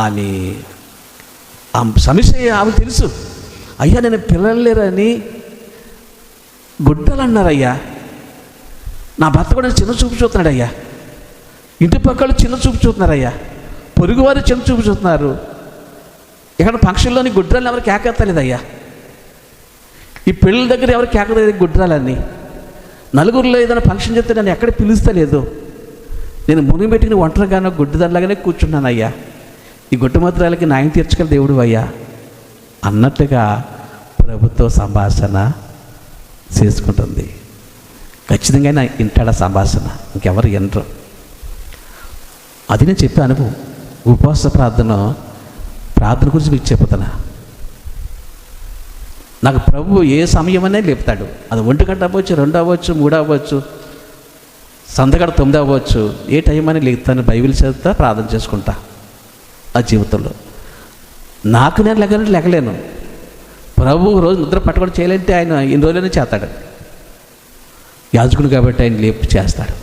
ఆమె సమస్య ఆమె తెలుసు. అయ్యా నేను పిల్లలు లేరని గుడ్డలు అన్నారయ్యా, నా భర్త కూడా చిన్న చూపు చూస్తున్నాడు అయ్యా, ఇంటి పక్కలు చిన్న చూపు చూస్తున్నారయ్యా, పొరుగువారు చిన్న చూపు చూస్తున్నారు, ఇక్కడ ఫంక్షన్లోని గుడ్రాలు ఎవరు కేకెత్తలేదయ్యా, ఈ పెళ్ళి దగ్గర ఎవరు కేకలేదు గుడ్రాలని, నలుగురిలో ఏదైనా ఫంక్షన్ చెప్తే నన్ను ఎక్కడ పిలుస్తలేదు, నేను మునిగి పెట్టుకుని ఒంటరిగానో గుడ్డిదానిలాగానే కూర్చున్నాను అయ్యా, ఈ గుడ్డమద్రాలకి న్యాయం తీర్చగల దేవుడు అయ్యా అన్నట్టుగా ప్రభుత్వ సంభాషణ చేసుకుంటుంది. ఖచ్చితంగా నా ఇంటాడ సంభాషణ, ఇంకెవరు వినరు. అది నేను చెప్పే అనుభవం. ఉపవాస ప్రార్థన గురించి మీకు చెప్తున్నా. నాకు ప్రభువు ఏ సమయమనే లేపుతాడు. అది 1 గంట అవ్వచ్చు, 2 అవ్వచ్చు, 3 అవ్వచ్చు, సంతగడ 9 అవ్వచ్చు, ఏ టైం అని లేపుతాను. బైబిల్ చదువుతా, ప్రార్థన చేసుకుంటా. ఆ జీవితంలో నాకు నేను లెగలేను. ప్రభు రోజు నిద్ర పట్టుకొని చేయాలంటే ఆయన ఇన్ని రోజులనే చేస్తాడు. యాజకుడు కాబట్టి ఆయన లేపు చేస్తాడు.